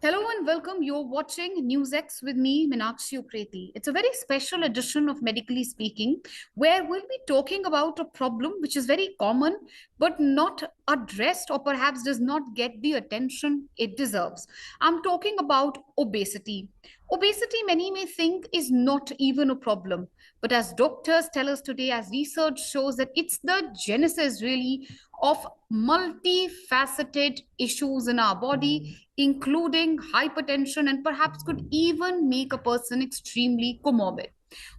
Hello and welcome. You're watching NewsX with me, Meenakshi Ukreti. It's a very special edition of Medically Speaking, where we'll be talking about a problem which is very common but not addressed or perhaps does not get the attention it deserves. I'm talking about obesity. Obesity, many may think, is not even a problem. But as doctors tell us today, as research shows that it's the genesis really of multifaceted issues in our body, including hypertension, and perhaps could even make a person extremely comorbid.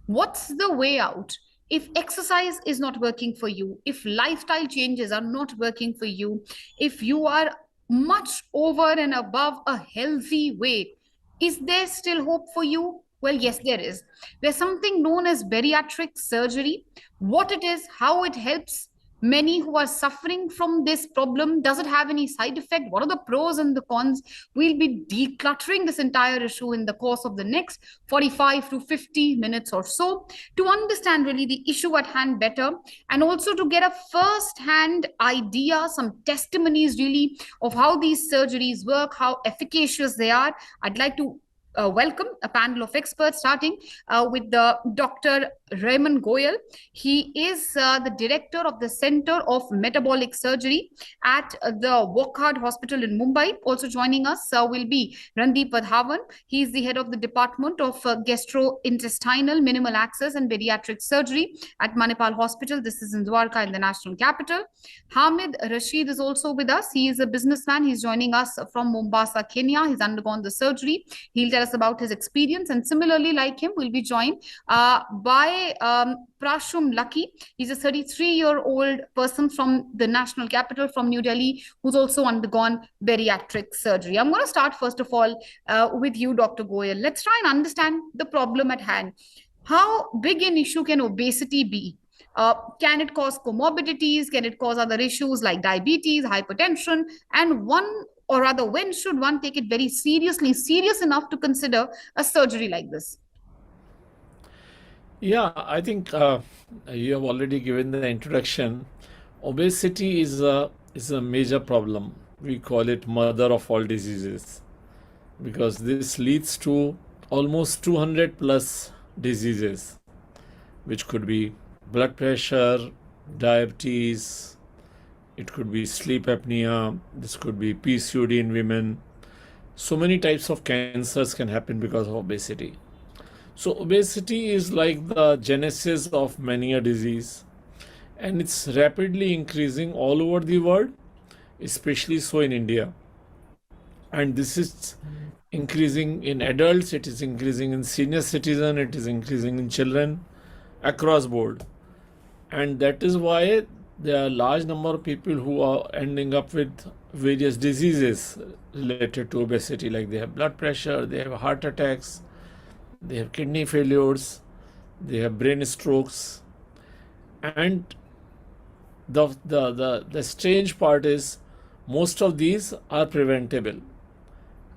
What's the way out? If exercise is not working for you, if lifestyle changes are not working for you, if you are much over and above a healthy weight, is there still hope for you? Well, yes, there is. There's something known as bariatric surgery. What it is, how it helps many who are suffering from this problem. Does it have any side effect? What are the pros and the cons? We'll be decluttering this entire issue in the course of the next 45 to 50 minutes or so to understand really the issue at hand better, and also to get a first hand idea, some testimonies really of how these surgeries work, how efficacious they are. I'd like to welcome a panel of experts, starting with the Dr. Raymond Goyal. He is the director of the Center of Metabolic Surgery at the Wokhard Hospital in Mumbai. Also joining us will be Randeep Vadhavan. He is the head of the Department of Gastrointestinal, Minimal Access and Bariatric Surgery at Manipal Hospital. This is in Dwarka in the national capital. Hamid Rashid is also with us. He is a businessman. He's joining us from Mombasa, Kenya. He's undergone the surgery. He'll tell us about his experience, and similarly like him will be joined by Prashum Lucky. He's a 33-year-old person from the national capital, from New Delhi, who's also undergone bariatric surgery. I'm going to start first of all with you, Dr. Goyal. Let's try and understand the problem at hand. How big an issue can obesity be? Can it cause comorbidities? Can it cause other issues like diabetes, hypertension? And or rather, when should one take it very seriously, serious enough to consider a surgery like this? Yeah, I think you have already given the introduction. Obesity is a major problem. We call it mother of all diseases because this leads to almost 200 plus diseases, which could be blood pressure, diabetes, it could be sleep apnea, this could be PCOD in women. So many types of cancers can happen because of obesity. So obesity is like the genesis of many a disease, and it's rapidly increasing all over the world, especially so in India. And this is increasing in adults, it is increasing in senior citizen, it is increasing in children across board. And that is why there are a large number of people who are ending up with various diseases related to obesity, like they have blood pressure, they have heart attacks, they have kidney failures, they have brain strokes. And the strange part is most of these are preventable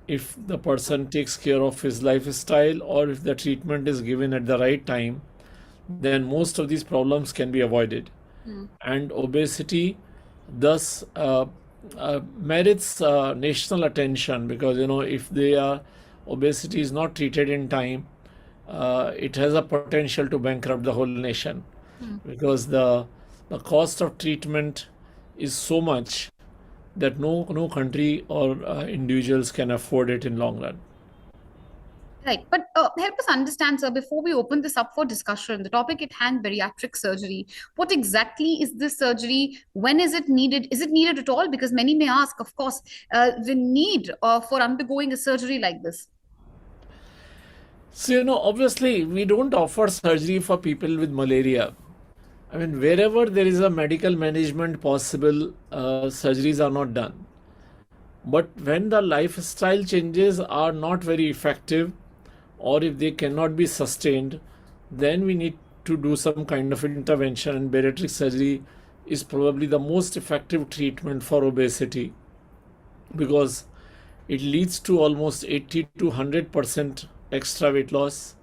if the person takes care of his lifestyle, or if the treatment is given at the right time, then most of these problems can be avoided. And obesity thus merits national attention, because if obesity is not treated in time, it has a potential to bankrupt the whole nation, because the cost of treatment is so much that no country or individuals can afford it in long run. Right. But help us understand, sir, before we open this up for discussion, the topic at hand, bariatric surgery. What exactly is this surgery? When is it needed? Is it needed at all? Because many may ask, of course, the need for undergoing a surgery like this. So, obviously, we don't offer surgery for people with malaria. I mean, wherever there is a medical management possible, surgeries are not done. But when the lifestyle changes are not very effective, or if they cannot be sustained, then we need to do some kind of intervention, and bariatric surgery is probably the most effective treatment for obesity, because it leads to almost 80 to 100% extra weight loss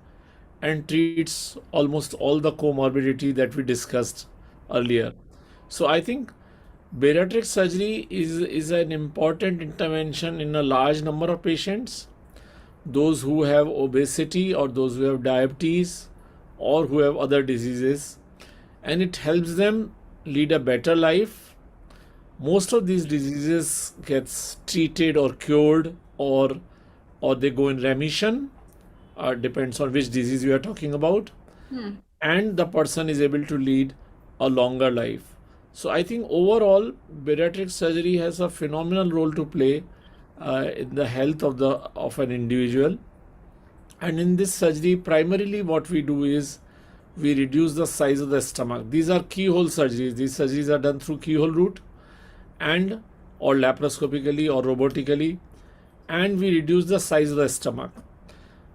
and treats almost all the comorbidity that we discussed earlier. So I think Bariatric surgery is an important intervention in a large number of patients, those who have obesity or those who have diabetes or who have other diseases, and it helps them lead a better life. Most of these diseases gets treated or cured, or they go in remission, depends on which disease we are talking about, Hmm. and the person is able to lead a longer life. So I think overall, bariatric surgery has a phenomenal role to play in the health of an individual. And in this surgery, primarily what we do is we reduce the size of the stomach. These are keyhole surgeries. These surgeries are done through keyhole route and or laparoscopically or robotically, and we reduce the size of the stomach.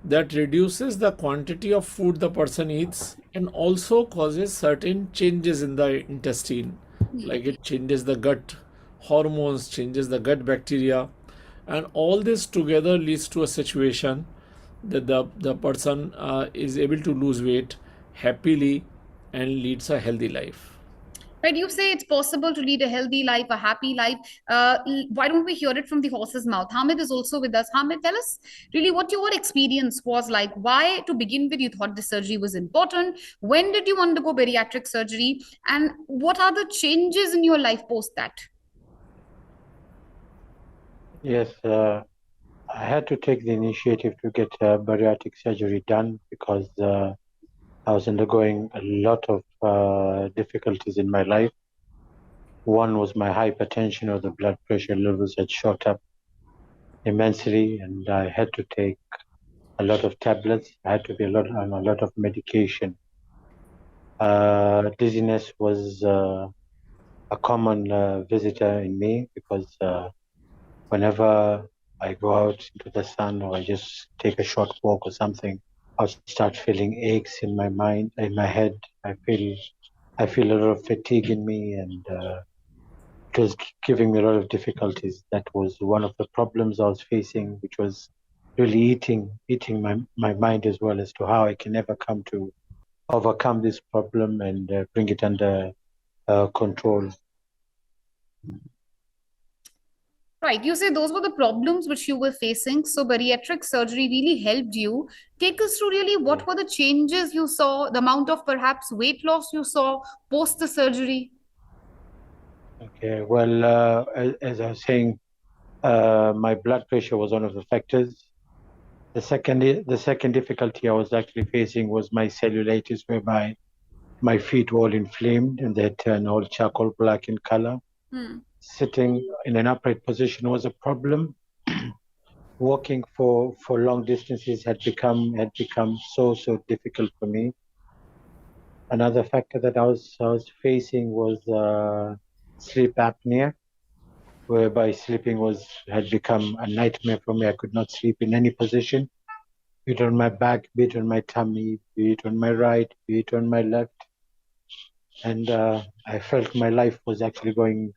That reduces the quantity of food the person eats and also causes certain changes in the intestine, like it changes the gut hormones, changes the gut bacteria, and all this together leads to a situation that the person is able to lose weight happily and leads a healthy life. Right, you say it's possible to lead a healthy life, a happy life. Why don't we hear it from the horse's mouth? Hamid is also with us. Hamid, tell us really what your experience was like. Why, to begin with, you thought the surgery was important? When did you undergo bariatric surgery? And what are the changes in your life post that? Yes, I had to take the initiative to get bariatric surgery done because I was undergoing a lot of difficulties in my life. One was my hypertension, or the blood pressure levels had shot up immensely, and I had to take a lot of tablets. I had to be on a lot of medication. Dizziness was a common visitor in me because whenever I go out into the sun or I just take a short walk or something, I'll start feeling aches in my mind, in my head. I feel a lot of fatigue in me, and it was giving me a lot of difficulties. That was one of the problems I was facing, which was really eating my mind as well, as to how I can ever come to overcome this problem and bring it under control. Right, you say those were the problems which you were facing. So bariatric surgery really helped you. Take us through really Yeah. what were the changes you saw, the amount of perhaps weight loss you saw post the surgery. Okay. Well, as I was saying, my blood pressure was one of the factors. The second difficulty I was actually facing was my cellulitis, whereby my feet were all inflamed and they turned all charcoal black in color. Hmm. Sitting in an upright position was a problem. Walking for long distances had become so difficult for me. Another factor that I was facing was sleep apnea, whereby sleeping had become a nightmare for me. I could not sleep in any position, be it on my back, be it on my tummy, be it on my right, be it on my left, and I felt my life was actually going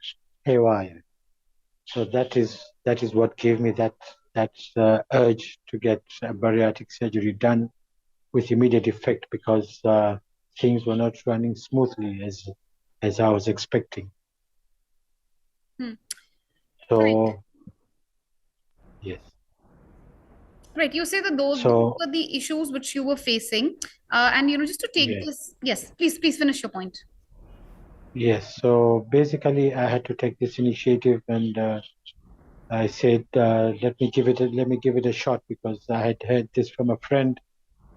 haywire. So that is what gave me that urge to get bariatric surgery done with immediate effect, because things were not running smoothly as I was expecting. Hmm. Right. So yes. Right. You say that those So were the issues which you were facing. And just to take yes, this, yes, please finish your point. yes. So basically, I had to take this initiative, and I said, let me give it a shot, because I had heard this from a friend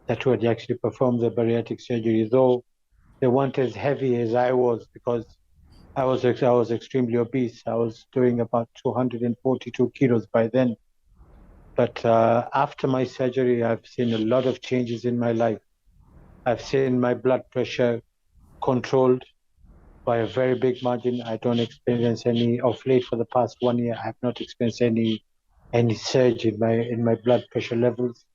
that who had actually performed the bariatric surgery, though they weren't as heavy as I was, because I was extremely obese. I was doing about 242 kilos by then. But after my surgery, I've seen a lot of changes in my life. I've seen my blood pressure controlled by a very big margin. I don't experience any of late. For the past 1 year, I have not experienced any surge in my blood pressure levels.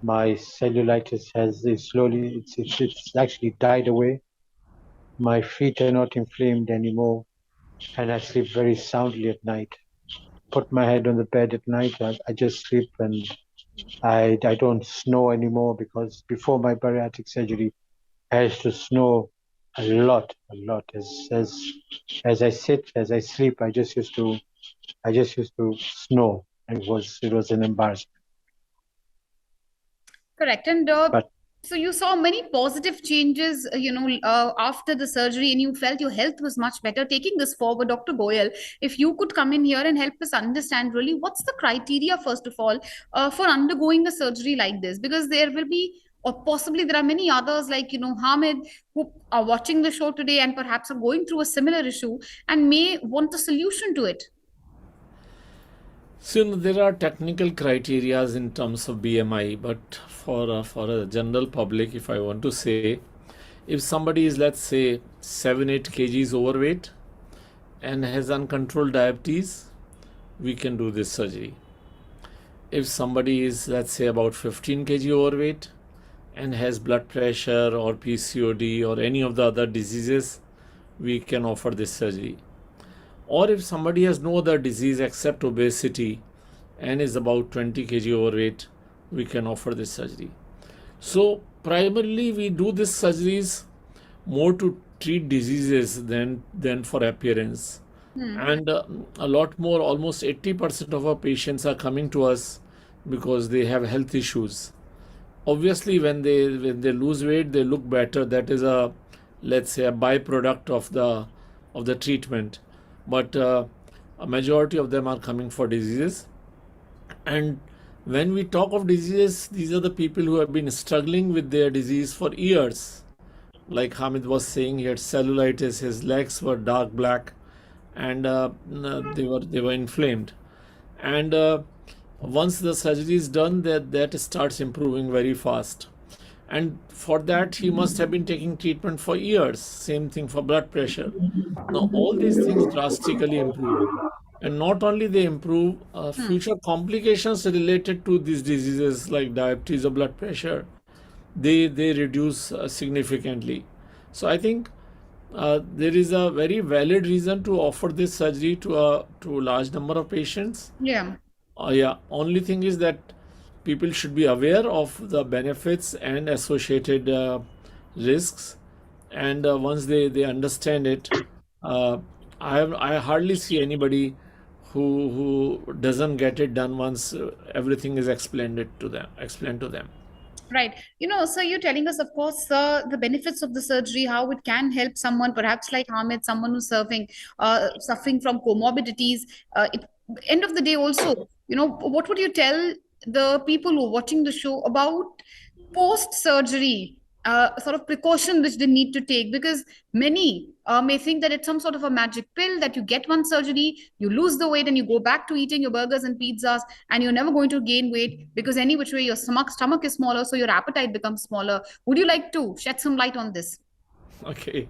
My cellulitis has slowly it's actually died away. My feet are not inflamed anymore, and I sleep very soundly at night. Put my head on the bed at night. I just sleep, and I don't snore anymore, because before my bariatric surgery, I used to snore a lot. As I sit, as I sleep, I just used to snore. It was an embarrassment. Correct. And But so you saw many positive changes, after the surgery, and you felt your health was much better. Taking this forward, Dr. Goyal, if you could come in here and help us understand really what's the criteria, first of all, for undergoing a surgery like this, because there will be, or possibly there are many others like, Hamid, who are watching the show today and perhaps are going through a similar issue and may want a solution to it. So there are technical criterias in terms of BMI, but for a general public, if I want to say, if somebody is, let's say, 7-8 kgs overweight and has uncontrolled diabetes, we can do this surgery. If somebody is, let's say, about 15 kg overweight and has blood pressure or PCOD or any of the other diseases, we can offer this surgery. Or if somebody has no other disease except obesity and is about 20 kg overweight, we can offer this surgery. So primarily we do these surgeries more to treat diseases than for appearance. And a lot more, almost 80% of our patients are coming to us because they have health issues. Obviously, when they lose weight, they look better. That is a, let's say, a byproduct of the treatment. But a majority of them are coming for diseases. And when we talk of diseases, these are the people who have been struggling with their disease for years. Like Hamid was saying, he had cellulitis, his legs were dark black, and they were inflamed. And once the surgery is done, that starts improving very fast. And for that, he must have been taking treatment for years. Same thing for blood pressure. Now, all these things drastically improve. And not only they improve, future complications related to these diseases like diabetes or blood pressure, they reduce significantly. So I think there is a very valid reason to offer this surgery to a large number of patients. Yeah. Yeah, only thing is that people should be aware of the benefits and associated risks. And once they understand it, uh, I hardly see anybody who doesn't get it done once everything is explained to them. Right. So you're telling us, of course, the benefits of the surgery, how it can help someone, perhaps like Hamid, someone who's suffering from comorbidities. End of the day, also, what would you tell the people who are watching the show about post-surgery sort of precaution which they need to take? Because many may think that it's some sort of a magic pill that you get one surgery, you lose the weight, and you go back to eating your burgers and pizzas, and you're never going to gain weight because any which way your stomach is smaller, so your appetite becomes smaller. Would you like to shed some light on this? Okay.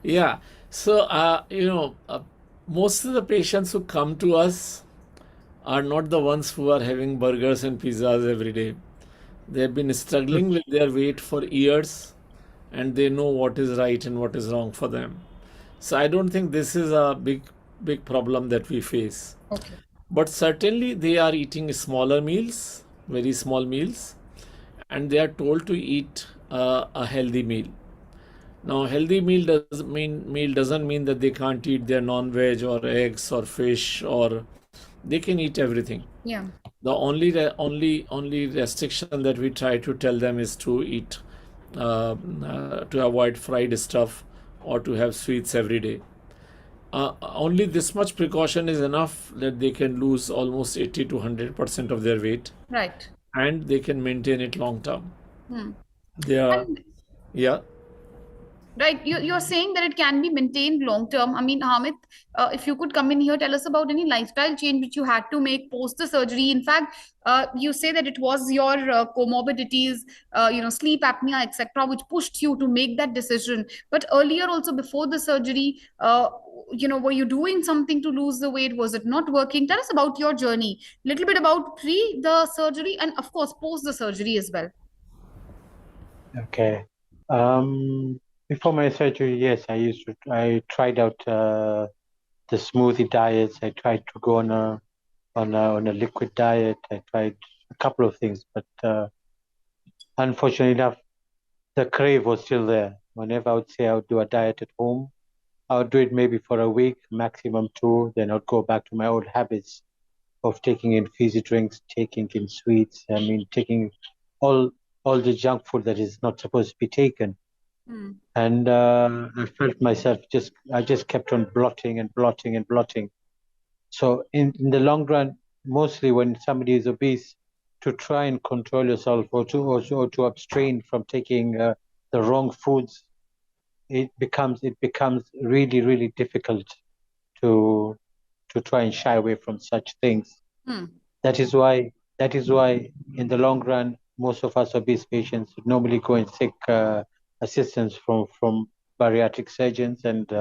Yeah. So, most of the patients who come to us are not the ones who are having burgers and pizzas every day. They have been struggling with their weight for years and they know what is right and what is wrong for them. So I don't think this is a big problem that we face. Okay. But certainly they are eating smaller meals, very small meals, and they are told to eat a healthy meal. Now, healthy meal doesn't mean that they can't eat their non-veg or eggs or fish, or they can eat everything. Yeah. The only restriction that we try to tell them is to eat to avoid fried stuff or to have sweets every day. Only this much precaution is enough that they can lose almost 80 to 100% of their weight, Right. and they can maintain it long term. Hmm. They are, And yeah. right, you're saying that it can be maintained long term. I mean, Hamid, if you could come in here, tell us about any lifestyle change which you had to make post the surgery. In fact, you say that it was your comorbidities, sleep apnea, etc., which pushed you to make that decision. But earlier, also before the surgery, were you doing something to lose the weight? Was it not working? Tell us about your journey. A little bit about pre the surgery and, of course, post the surgery as well. Okay. Before my surgery, yes, I tried out the smoothie diets. I tried to go on a liquid diet. I tried a couple of things, but unfortunately enough, the crave was still there. Whenever I would say I would do a diet at home, I would do it maybe for a week, maximum two, then I'd go back to my old habits of taking in fizzy drinks, taking in sweets, I mean taking all all the junk food that is not supposed to be taken. Mm. And I felt myself I just kept on blotting and blotting and blotting. So in the long run, mostly when somebody is obese, to try and control yourself or to abstain from taking the wrong foods, it becomes really really difficult to try and shy away from such things. Mm. That is why in the long run, most of us obese patients normally go and seek assistance from bariatric surgeons, and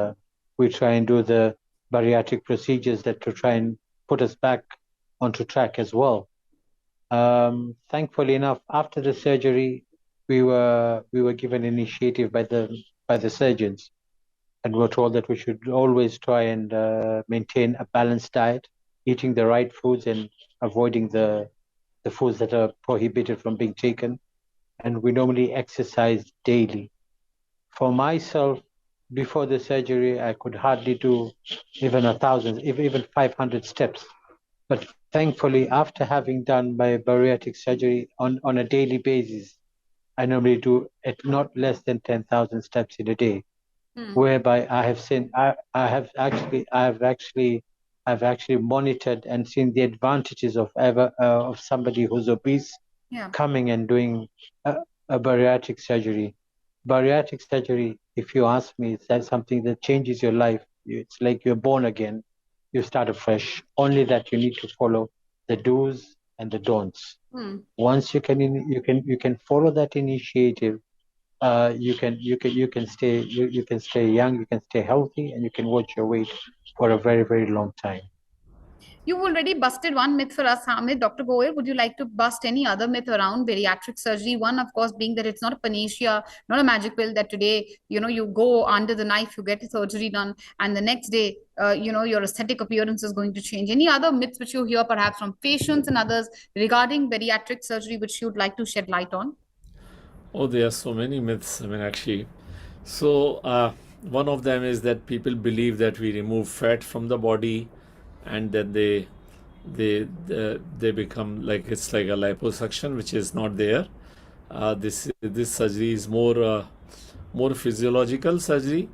we try and do the bariatric procedures that to try and put us back onto track as well. Thankfully enough, after the surgery, we were given initiative by the surgeons, and we're told that we should always try and maintain a balanced diet, eating the right foods and avoiding the foods that are prohibited from being taken. And we normally exercise daily. For myself, before the surgery, I could hardly do even 1,000, even 500 steps. But thankfully, after having done my bariatric surgery on a daily basis, I normally do at not less than 10,000 steps in a day, Mm. whereby I have seen I've actually monitored and seen the advantages of somebody who's obese Yeah. coming and doing a bariatric surgery. Bariatric surgery, if you ask me, is that something that changes your life. It's like you're born again. You start afresh. Only that you need to follow the do's and the don'ts. Mm. Once you can follow that initiative, you can stay young, you can stay healthy, and you can watch your weight for a very very long time. You've already busted one myth for us, Hamid. Dr. Goel, would you like to bust any other myth around bariatric surgery? One, of course, being that it's not a panacea, not a magic pill that today, you go under the knife, you get surgery done, and the next day, your aesthetic appearance is going to change. Any other myths which you hear perhaps from patients and others regarding bariatric surgery which you'd like to shed light on? Oh, there are so many myths. I mean, actually. So, one of them is that people believe that we remove fat from the body, and then they become like it's like a liposuction, which is not there. This surgery is more physiological surgery,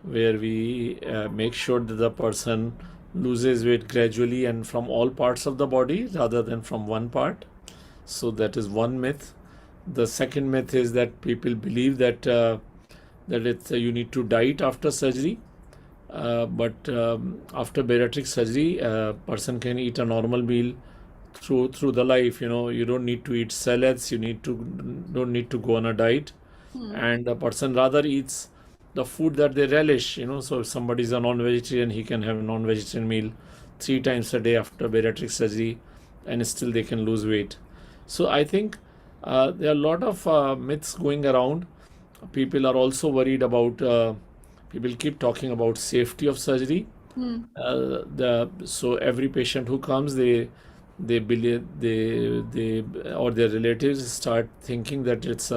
where we make sure that the person loses weight gradually and from all parts of the body rather than from one part. So that is one myth. The second myth is that people believe that it's you need to diet after surgery. But after bariatric surgery, a person can eat a normal meal through the life. You don't need to eat salads. You don't need to go on a diet, Hmm. and a person rather eats the food that they relish. So if somebody is a non-vegetarian, he can have a non-vegetarian meal 3 times a day after bariatric surgery, and still they can lose weight. So I think there are a lot of myths going around. People are also worried about. People keep talking about safety of surgery. Hmm. So every patient who comes, they believe they or their relatives start thinking that it's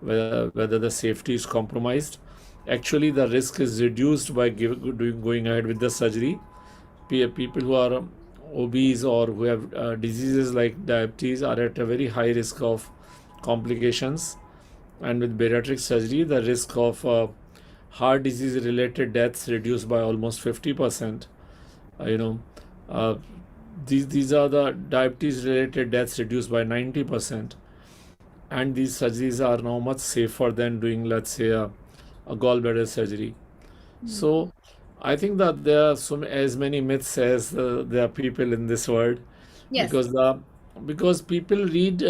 whether the safety is compromised. Actually, the risk is reduced by going ahead with the surgery. People who are obese or who have diseases like diabetes are at a very high risk of complications, and with bariatric surgery, the risk of heart disease related deaths reduced by almost 50%. You know, uh, these are the diabetes related deaths reduced by 90%, and these surgeries are now much safer than doing, let's say, a gallbladder surgery. So I think that there are as many myths as there are people in this world, Yes. because people read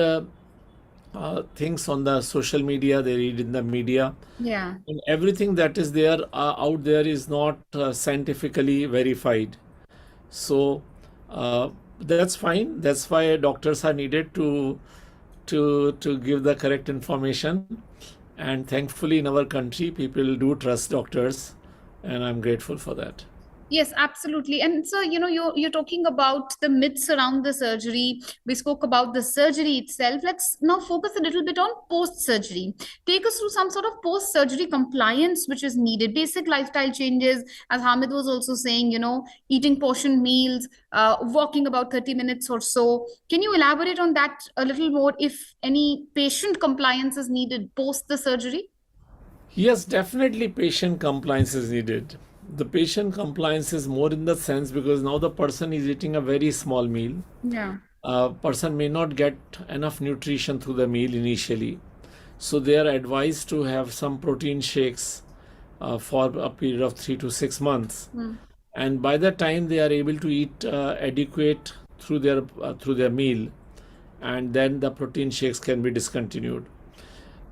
things on the social media, they read in the media, Yeah. and everything that is there out there is not scientifically verified. So that's fine. That's why doctors are needed to give the correct information. And thankfully, in our country, people do trust doctors, and I'm grateful for that. Yes, absolutely. And so, you're talking about the myths around the surgery. We spoke about the surgery itself. Let's now focus a little bit on post-surgery. Take us through some sort of post-surgery compliance which is needed, basic lifestyle changes, as Hamid was also saying, eating portion meals, walking about 30 minutes or so. Can you elaborate on that a little more if any patient compliance is needed post the surgery? Yes, definitely patient compliance is needed. The patient compliance is more in the sense because now the person is eating a very small meal. Yeah. A person may not get enough nutrition through the meal initially. So they are advised to have some protein shakes for a period of 3 to 6 months. Hmm. And by the time they are able to eat adequate through their meal, and then the protein shakes can be discontinued.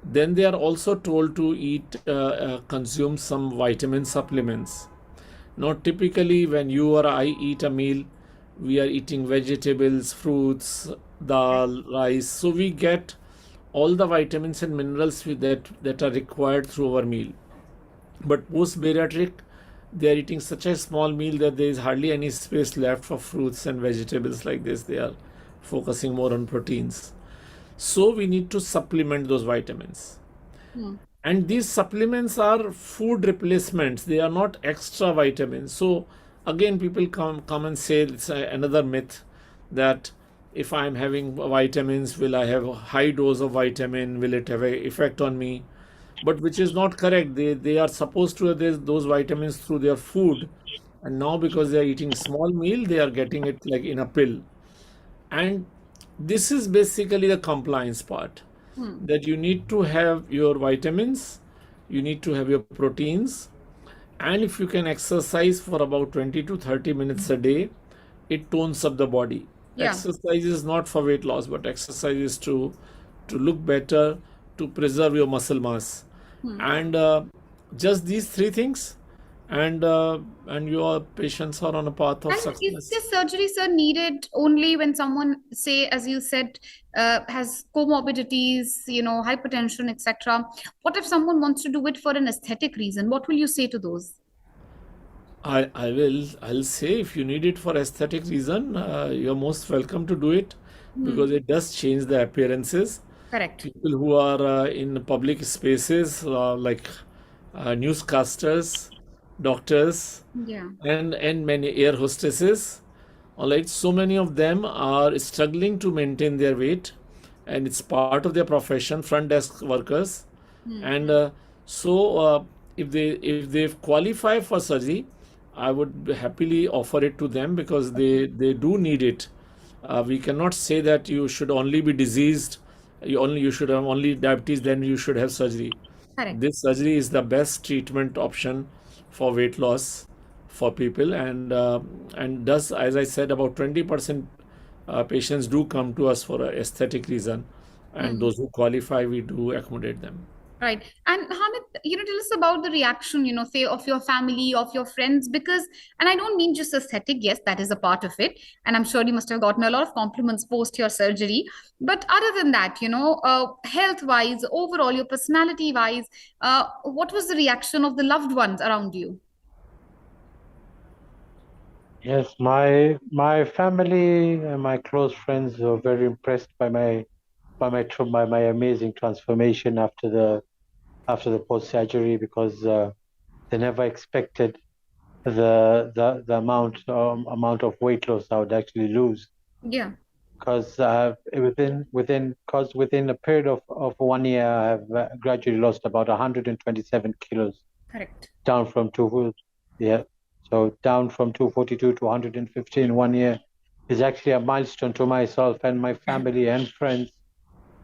Then they are also told to consume some vitamin supplements. Now, typically, when you or I eat a meal, we are eating vegetables, fruits, dal, rice. So we get all the vitamins and minerals that are required through our meal. But post bariatric, they are eating such a small meal that there is hardly any space left for fruits and vegetables like this. They are focusing more on proteins. So we need to supplement those vitamins. Hmm. And these supplements are food replacements, they are not extra vitamins. So again, people come and say it's another myth that if I'm having vitamins, will I have a high dose of vitamin, will it have an effect on me? But which is not correct. They are supposed to have those vitamins through their food, and now because they are eating small meal, they are getting it like in a pill. And this is basically the compliance part, Hmm. that you need to have your vitamins, you need to have your proteins, and if you can exercise for about 20 to 30 minutes a day, it tones up the body. Yeah. Exercise is not for weight loss, but exercise is to look better, to preserve your muscle mass. Hmm. And just these three things, and your patients are on a path of And is success. this surgery, sir, needed only when someone, say, as you said, has comorbidities, hypertension, etc.? What if someone wants to do it for an aesthetic reason? What will you say to those? I'll say if you need it for aesthetic reason, you're most welcome to do it Hmm. because it does change the appearances. Correct. People who are in public spaces, like newscasters, doctors, Yeah. and many air hostesses, all right, so many of them are struggling to maintain their weight, and it's part of their profession, front desk workers. Hmm. And if they qualify for surgery, I would happily offer it to them because they do need it. We cannot say that you should only be diseased, you should have only diabetes, then you should have surgery. Correct. This surgery is the best treatment option for weight loss for people, and does, as I said, about 20% patients do come to us for a aesthetic reason, and Hmm. those who qualify, we do accommodate them. Right. And Hamid, tell us about the reaction, say of your family, of your friends, because, and I don't mean just aesthetic, yes, that is a part of it. And I'm sure you must have gotten a lot of compliments post your surgery. But other than that, health wise, overall, your personality wise, what was the reaction of the loved ones around you? Yes, my family and my close friends were very impressed by my amazing transformation after the post surgery because they never expected the amount of weight loss I would actually lose. Yeah, Because within a period of 1 year, I have gradually lost about 127 kilos, correct. down from two, yeah, so down from 242 to 115 in 1 year is actually a milestone to myself and my family and friends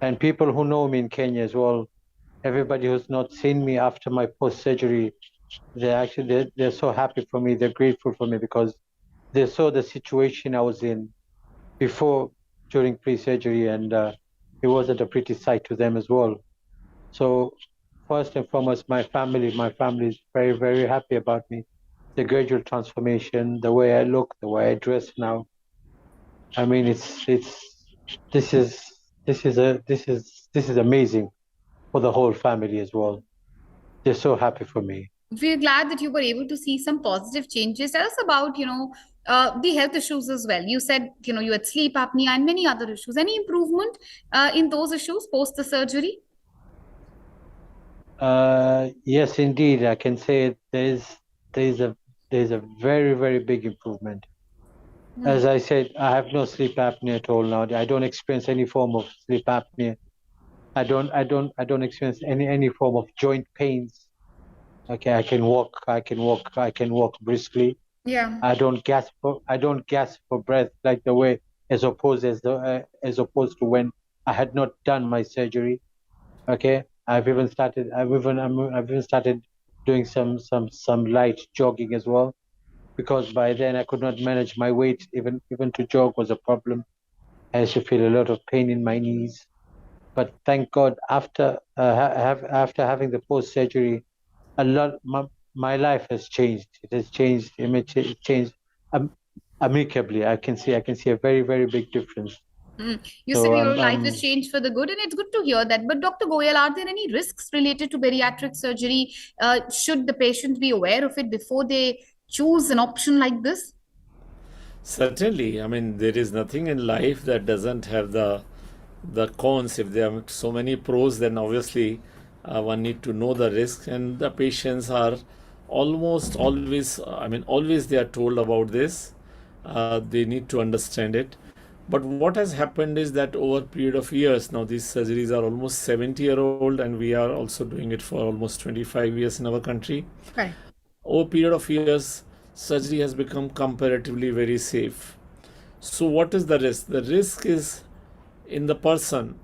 and people who know me in Kenya as well. Everybody who's not seen me after my post surgery, they're so happy for me. They're grateful for me because they saw the situation I was in before, during pre-surgery, and it wasn't a pretty sight to them as well. So first and foremost, my family is very, very happy about me. The gradual transformation, the way I look, the way I dress now. I mean, this is this is amazing for the whole family as well. They're so happy for me. We're glad that you were able to see some positive changes. Tell us about, the health issues as well. You said, you had sleep apnea and many other issues. Any improvement in those issues post the surgery? Yes, indeed. I can say there's a there's a very, very big improvement. As I said, I have no sleep apnea at all now. I don't experience any form of sleep apnea. I don't experience any form of joint pains. Okay, I can walk briskly. Yeah. I don't gasp for breath like the way as opposed to when I had not done my surgery. Okay, I've even started doing some light jogging as well, because by then I could not manage my weight. Even to jog was a problem. I used to feel a lot of pain in my knees. But thank God, after having the post surgery, a lot my life has changed. It has changed. It changed um, amicably. I can see a very, very big difference. You said So your life has changed for the good, and it's good to hear that. But Dr. Goyal, are there any risks related to bariatric surgery? Should the patient be aware of it before they choose an option like this? Certainly, I mean, there is nothing in life that doesn't have the cons. If there are so many pros, then obviously one need to know the risks, and the patients are almost always, I mean, always they are told about this. They need to understand it. But what has happened is that over a period of years, now these surgeries are almost 70-year-old, and we are also doing it for almost 25 years in our country. Right. Over a period of years, surgery has become comparatively very safe. So what is the risk? The risk is in the person,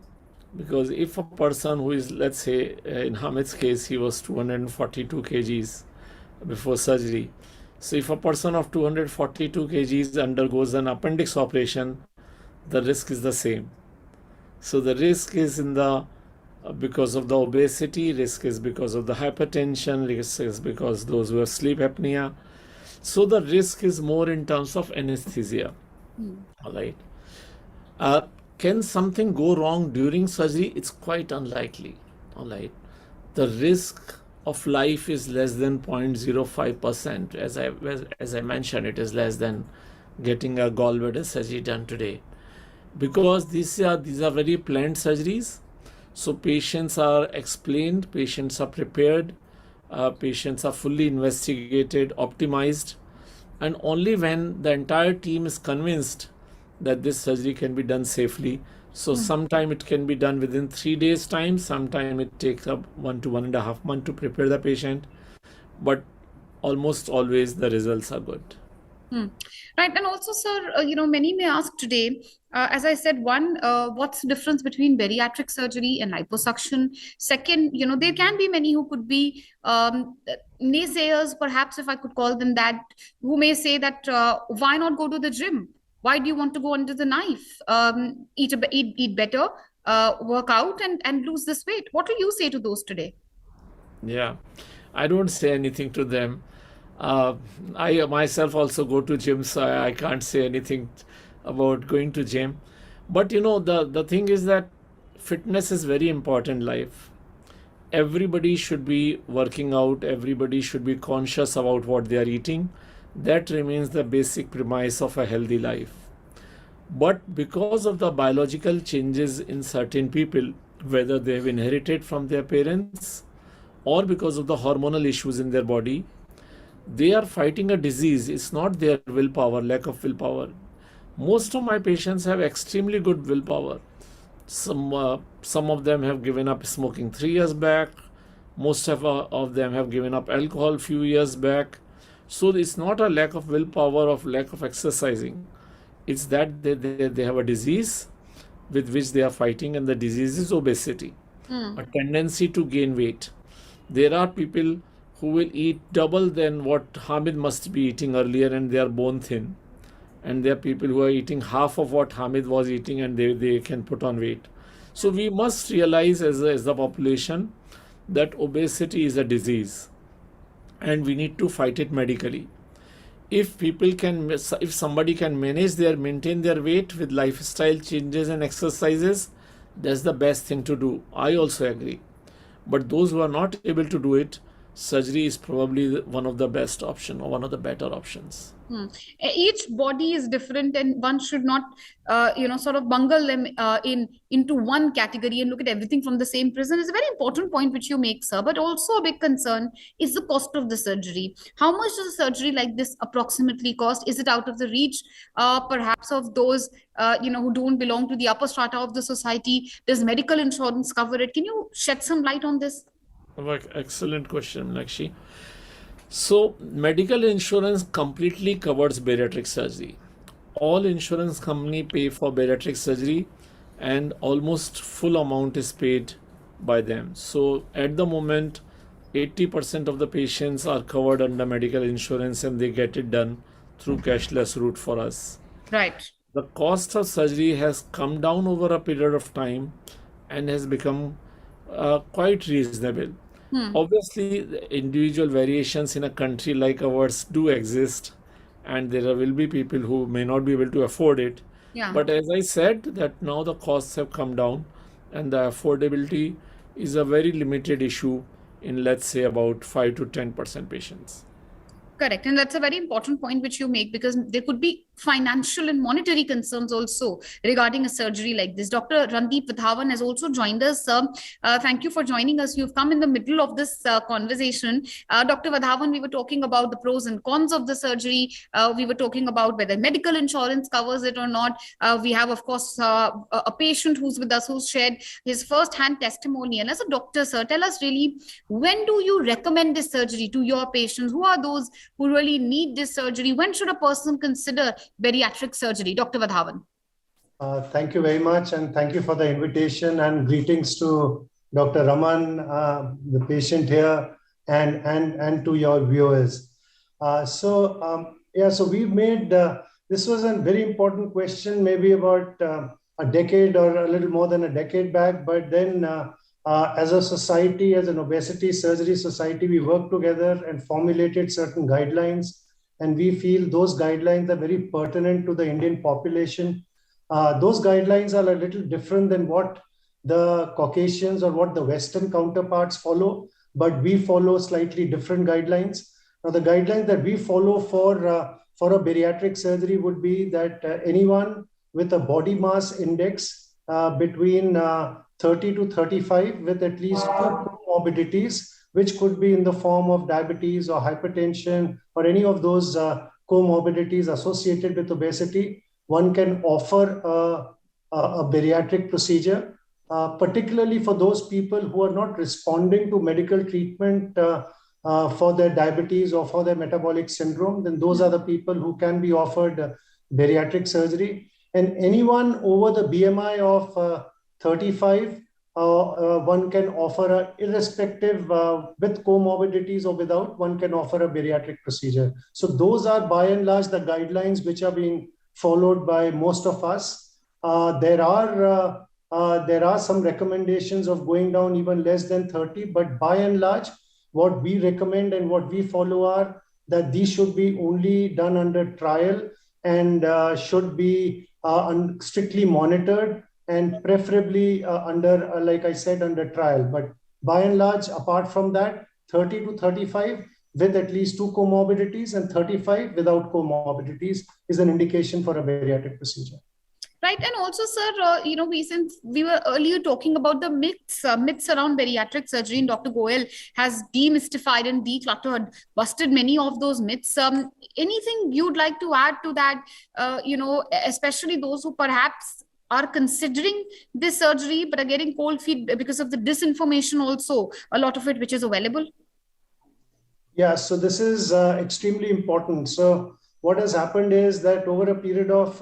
because if a person who is, let's say, in Hamid's case, he was 242 kgs before surgery. So if a person of 242 kgs undergoes an appendix operation, the risk is the same. So the risk is in the because of the obesity, risk is because of the hypertension, risk is because those who have sleep apnea. So the risk is more in terms of anesthesia. All right. Uh, can something go wrong during surgery? It's quite unlikely. All right. The risk of life is less than 0.05%. As I mentioned, it is less than getting a gallbladder surgery done today, because these are very planned surgeries. So patients are explained, patients are prepared, patients are fully investigated, optimized, and only when the entire team is convinced that this surgery can be done safely. So sometime it can be done within 3 days time, sometime it takes up 1 to 1.5 months to prepare the patient, but almost always the results are good. Right. And also, sir, many may ask today, as I said, one, what's the difference between bariatric surgery and liposuction? Second, there can be many who could be naysayers, perhaps, if I could call them that, who may say that why not go to the gym? Why do you want to go under the knife? Eat better, work out, and lose this weight. What will you say to those today? Yeah, I don't say anything to them. Uh, I myself also go to gym, so I can't say anything about going to gym. But the thing is that fitness is very important in life. Everybody should be working out. Everybody should be conscious about what they are eating. That remains the basic premise of a healthy life. But because of the biological changes in certain people, whether they have inherited from their parents or because of the hormonal issues in their body, they are fighting a disease. It's not their willpower, lack of willpower. Most of my patients have extremely good willpower. Some of them have given up smoking 3 years back. Most of them have given up alcohol few years back. So it's not a lack of willpower or lack of exercising. It's that they have a disease with which they are fighting, and the disease is obesity, a tendency to gain weight. There are people who will eat double than what Hamid must be eating earlier, and they are bone thin. And there are people who are eating half of what Hamid was eating, and they can put on weight. So we must realize as the population that obesity is a disease, and we need to fight it medically. If somebody can maintain their weight with lifestyle changes and exercises, that's the best thing to do. I also agree. But those who are not able to do it, surgery is probably one of the best option or one of the better options. Each body is different, and one should not, sort of bungle them into one category and look at everything from the same prism. It's a very important point which you make, sir. But also a big concern is the cost of the surgery. How much does a surgery like this approximately cost? Is it out of the reach, perhaps, of those who don't belong to the upper strata of the society? Does medical insurance cover it? Can you shed some light on this? Excellent question, Lakshi. So, medical insurance completely covers bariatric surgery. All insurance company pay for bariatric surgery, and almost full amount is paid by them. So, at the moment, 80% of the patients are covered under medical insurance, and they get it done through cashless route for us. Right. The cost of surgery has come down over a period of time and has become quite reasonable. Obviously, the individual variations in a country like ours do exist, and there will be people who may not be able to afford it. Yeah. But as I said, that now the costs have come down, and the affordability is a very limited issue in, let's say, about 5 to 10% patients. Correct. And that's a very important point which you make, because there could be financial and monetary concerns also regarding a surgery like this. Dr. Randeep Vidhavan has also joined us. Thank you for joining us. You've come in the middle of this conversation. Dr. Vidhavan, we were talking about the pros and cons of the surgery. We were talking about whether medical insurance covers it or not. We have, of course, a patient who's with us who's shared his first-hand testimonial. As a doctor, sir, tell us really, when do you recommend this surgery to your patients? Who are those who really need this surgery? When should a person consider bariatric surgery? Dr. Vidhavan. Thank you very much, and thank you for the invitation, and greetings to Dr. Raman, the patient here, and to your viewers. So we've made, this was a very important question, maybe about a decade or a little more than a decade back, but then as a society, as an obesity surgery society, we worked together and formulated certain guidelines, and we feel those guidelines are very pertinent to the Indian population. Those guidelines are a little different than what the Caucasians or what the Western counterparts follow, but we follow slightly different guidelines. Now, the guidelines that we follow for a bariatric surgery would be that anyone with a body mass index between 30 to 35 with at least 2 comorbidities, which could be in the form of diabetes or hypertension or any of those comorbidities associated with obesity, one can offer a bariatric procedure, particularly for those people who are not responding to medical treatment for their diabetes or for their metabolic syndrome. Then those are the people who can be offered bariatric surgery. And anyone over the BMI of 35, one can offer irrespective with comorbidities or without, one can offer a bariatric procedure. So those are by and large the guidelines which are being followed by most of us. There are some recommendations of going down even less than 30, but by and large, what we recommend and what we follow are that these should be only done under trial and should be strictly monitored, and preferably under, like I said, under trial. But by and large, apart from that, 30 to 35 with at least 2 comorbidities and 35 without comorbidities is an indication for a bariatric procedure. Right. And also, sir, since we were earlier talking about the myths around bariatric surgery, and Dr. Goel has demystified and decluttered, busted many of those myths. Anything you'd like to add to that, especially those who perhaps are considering this surgery but are getting cold feet because of the disinformation also, a lot of it which is available? Yeah, so this is extremely important. So what has happened is that over a period of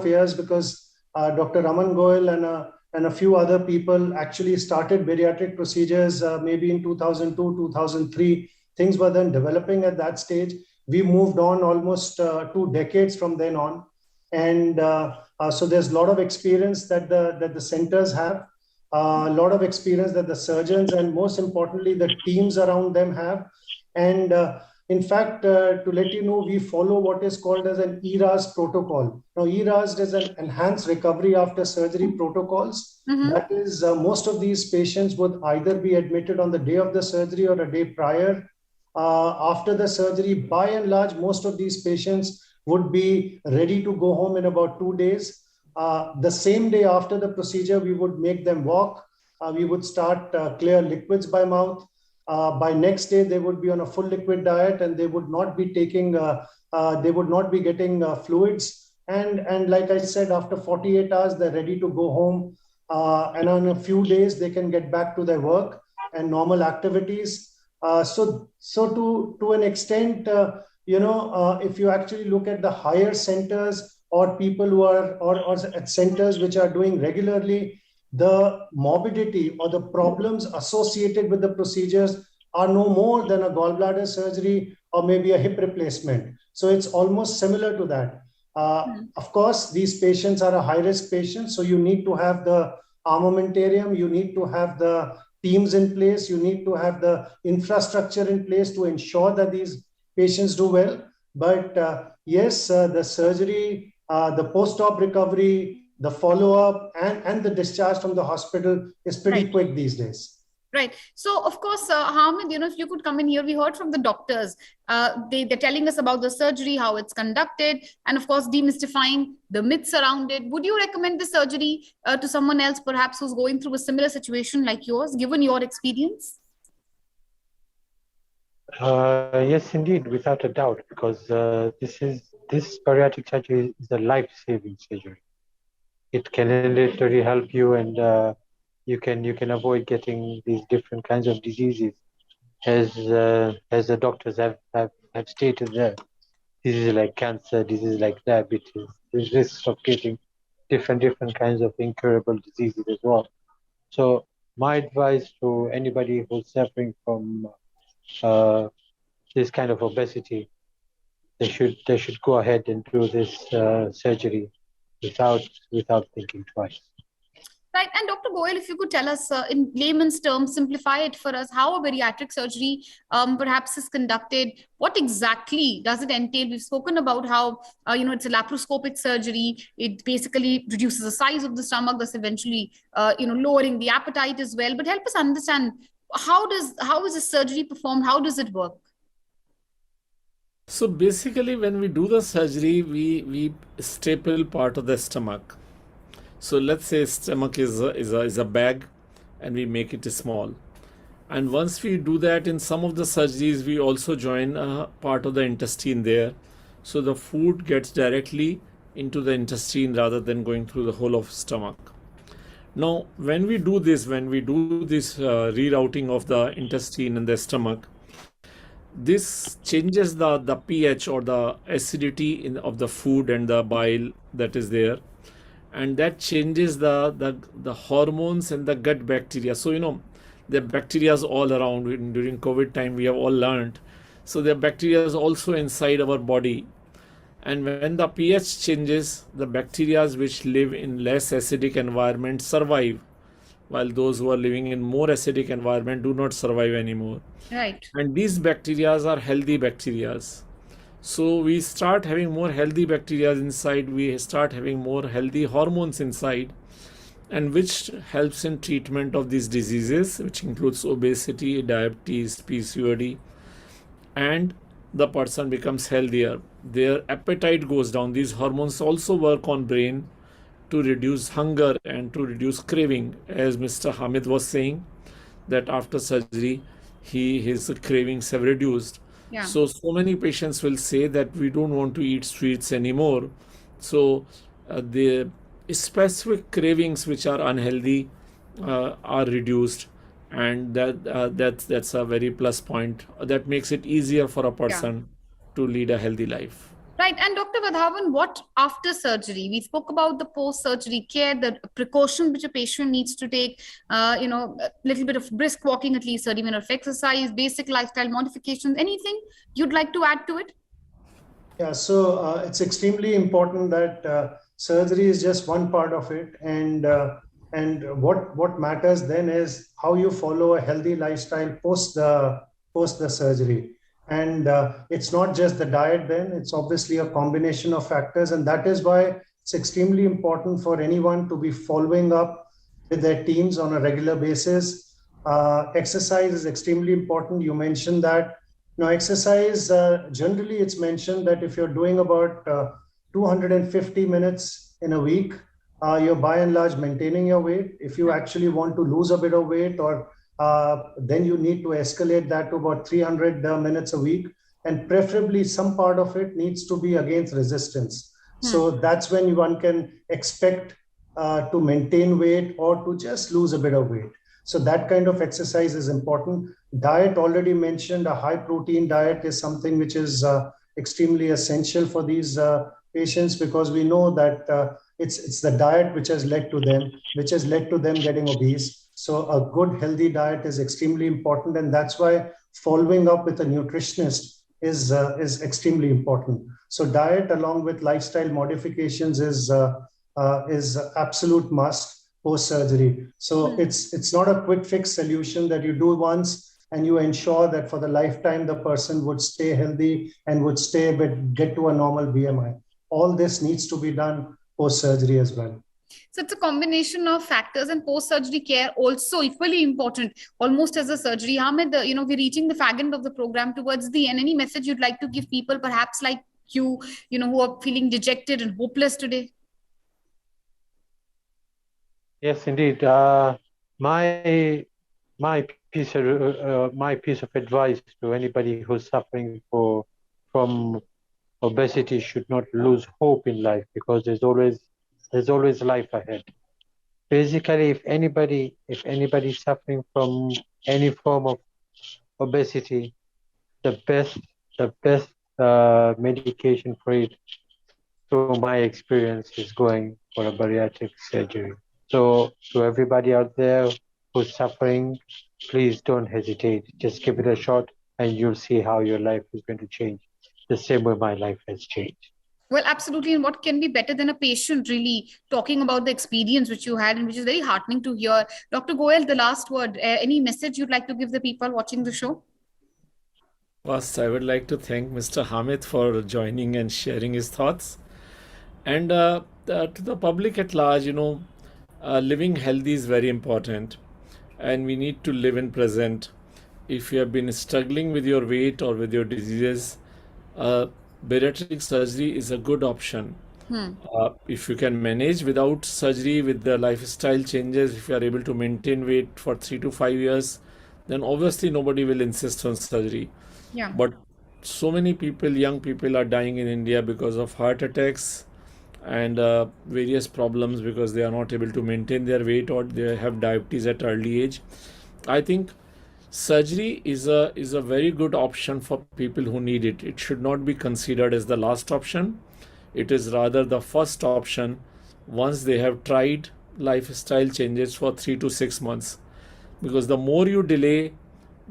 years, because Dr. Raman Goel and a few other people actually started bariatric procedures maybe in 2002, 2003, things were then developing at that stage. We moved on almost 2 decades from then on. And so there's a lot of experience that the centers have, a lot of experience that the surgeons and most importantly, the teams around them have. And In fact, to let you know, we follow what is called as an ERAS protocol. Now, ERAS is an enhanced recovery after surgery protocols. That is, most of these patients would either be admitted on the day of the surgery or a day prior. After the surgery, by and large, most of these patients would be ready to go home in about 2 days. The same day after the procedure, we would make them walk. We would start clear liquids by mouth. By next day, they would be on a full liquid diet, and they would not be taking, they would not be getting fluids. And like I said, after 48 hours, they're ready to go home. And on a few days, they can get back to their work and normal activities. So to an extent, if you actually look at the higher centers or people who are or at centers which are doing regularly, the morbidity or the problems associated with the procedures are no more than a gallbladder surgery or maybe a hip replacement. So it's almost similar to that. Of course, these patients are a high-risk patient, so you need to have the armamentarium, you need to have the teams in place, you need to have the infrastructure in place to ensure that these patients do well. But yes, the surgery, the post-op recovery, the follow-up and the discharge from the hospital is pretty quick these days. Right. So, of course, Hamid, if you could come in here, we heard from the doctors. They're telling us about the surgery, how it's conducted, and of course, demystifying the myths around it. Would you recommend the surgery to someone else, perhaps, who's going through a similar situation like yours, given your experience? Yes, indeed, without a doubt, because this bariatric surgery is a life-saving surgery. It can literally help you, and you can avoid getting these different kinds of diseases, as the doctors have stated there. Diseases like cancer, diseases like diabetes, there's risks of getting different kinds of incurable diseases as well. So my advice to anybody who's suffering from this kind of obesity, they should go ahead and do this surgery without thinking twice. Right. And Dr. Goyal, if you could tell us in layman's terms, simplify it for us, how a bariatric surgery perhaps is conducted. What exactly does it entail? We've spoken about how, it's a laparoscopic surgery. It basically reduces the size of the stomach, thus eventually, lowering the appetite as well. But help us understand, how is this surgery performed? How does it work? So basically, when we do the surgery, we staple part of the stomach. So let's say stomach is a bag, and we make it small. And once we do that, in some of the surgeries, we also join a part of the intestine there. So the food gets directly into the intestine rather than going through the whole of stomach. Now, when we do this rerouting of the intestine and the stomach, this changes the pH or the acidity of the food and the bile that is there, and that changes the hormones and the gut bacteria. So the bacteria is all around. During COVID time, we have all learned. So the bacteria is also inside our body, and when the pH changes, the bacteria which live in less acidic environment survive, while those who are living in more acidic environment do not survive anymore. Right. And these bacteria are healthy bacteria. So we start having more healthy bacteria inside, we start having more healthy hormones inside, and which helps in treatment of these diseases, which includes obesity, diabetes, PCOD, and the person becomes healthier. Their appetite goes down. These hormones also work on brain to reduce hunger and to reduce craving. As Mr. Hamid was saying, that after surgery, his cravings have reduced. Yeah. So many patients will say that we don't want to eat sweets anymore. So the specific cravings which are unhealthy are reduced, and that's a very plus point. That makes it easier for a person to lead a healthy life. Right. And Dr. Vadhavan, what after surgery? We spoke about the post-surgery care, the precaution which a patient needs to take, a little bit of brisk walking, at least 30 minutes of exercise, basic lifestyle modifications. Anything you'd like to add to it? Yeah, so it's extremely important that surgery is just one part of it. And what matters then is how you follow a healthy lifestyle post the surgery. And it's not just the diet then, it's obviously a combination of factors. And that is why it's extremely important for anyone to be following up with their teams on a regular basis. Exercise is extremely important. You mentioned that. Now, exercise, generally it's mentioned that if you're doing about 250 minutes in a week, you're by and large maintaining your weight. If you actually want to lose a bit of weight, or then you need to escalate that to about 300 minutes a week. And preferably some part of it needs to be against resistance. So that's when one can expect to maintain weight or to just lose a bit of weight. So that kind of exercise is important. Diet, already mentioned, a high protein diet is something which is extremely essential for these patients, because we know that it's the diet which has led to them getting obese. So a good healthy diet is extremely important, and that's why following up with a nutritionist is extremely important. So diet along with lifestyle modifications is absolute must post surgery. So it's not a quick fix solution that you do once and you ensure that for the lifetime the person would stay healthy and would stay but get to a normal BMI. All this needs to be done post surgery as well. So it's a combination of factors, and post-surgery care also equally important, almost as a surgery. Hamid, we're reaching the fag end of the program towards the end. Any message you'd like to give people, perhaps like you, who are feeling dejected and hopeless today? Yes, indeed. My piece of advice to anybody who's suffering from obesity should not lose hope in life, because there's always life ahead. Basically, if anybody's suffering from any form of obesity, the best medication for it, through my experience, is going for a bariatric surgery. So to everybody out there who's suffering, please don't hesitate. Just give it a shot and you'll see how your life is going to change, the same way my life has changed. Well, absolutely. And what can be better than a patient really talking about the experience which you had, and which is very heartening to hear. Dr. Goel, the last word. Any message you'd like to give the people watching the show? First, I would like to thank Mr. Hamid for joining and sharing his thoughts. And to the public at large, living healthy is very important, and we need to live in present. If you have been struggling with your weight or with your diseases, bariatric surgery is a good option. If you can manage without surgery, with the lifestyle changes, if you are able to maintain weight for 3 to 5 years, then obviously nobody will insist on surgery. Yeah. But so many people, young people, are dying in India because of heart attacks and various problems, because they are not able to maintain their weight or they have diabetes at early age. I think surgery is a very good option for people who need it. It should not be considered as the last option. It is rather the first option once they have tried lifestyle changes for 3 to 6 months. Because the more you delay,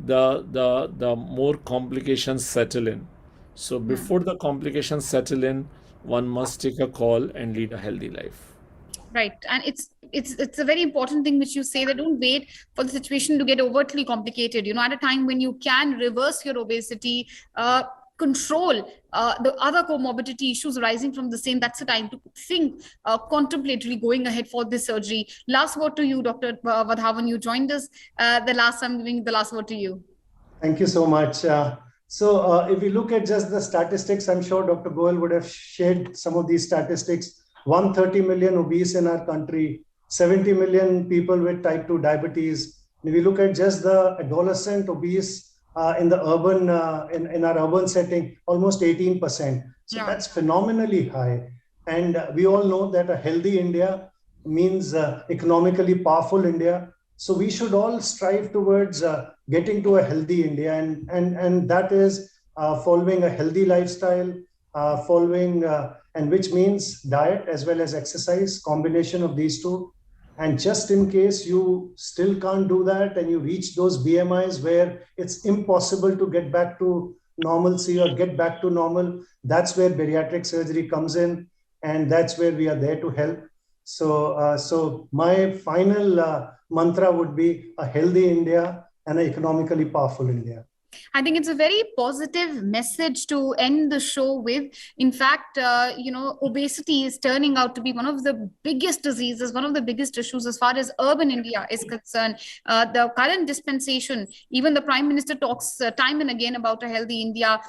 the more complications settle in. So before the complications settle in, one must take a call and lead a healthy life. Right. And it's a very important thing which you say, that don't wait for the situation to get overtly complicated. At a time when you can reverse your obesity, control the other comorbidity issues arising from the same, that's the time to think, contemplate really going ahead for this surgery. Last word to you, Dr. Vadhavan. You joined us the last time. Giving the last word to you. Thank you so much. So if we look at just the statistics, I'm sure Dr. Goel would have shared some of these statistics. 130 million obese in our country, 70 million people with type 2 diabetes. If we look at just the adolescent obese in the urban, in our urban setting, almost 18%. So that's phenomenally high. And we all know that a healthy India means economically powerful India. So we should all strive towards getting to a healthy India, and that is following a healthy lifestyle, and which means diet as well as exercise, combination of these two. And just in case you still can't do that and you reach those BMIs where it's impossible to get back to normalcy or get back to normal, that's where bariatric surgery comes in, and that's where we are there to help. So my final mantra would be a healthy India and an economically powerful India. I think it's a very positive message to end the show with. In fact, obesity is turning out to be one of the biggest diseases, one of the biggest issues as far as urban India is concerned. The current dispensation, even the Prime Minister talks time and again about a healthy India.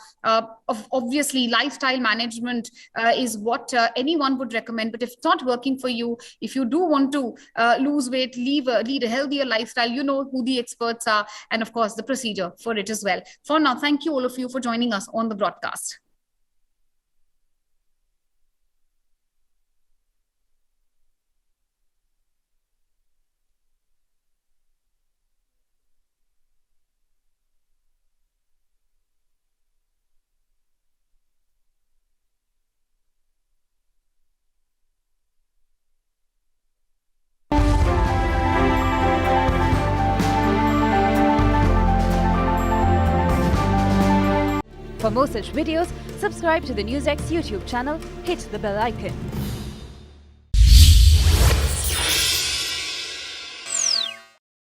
Obviously, lifestyle management is what anyone would recommend. But if it's not working for you, if you do want to lose weight, lead a healthier lifestyle, you know who the experts are, and of course, the procedure for it as well. For now, thank you all of you for joining us on the broadcast. For more such videos, subscribe to the NewsX YouTube channel, hit the bell icon.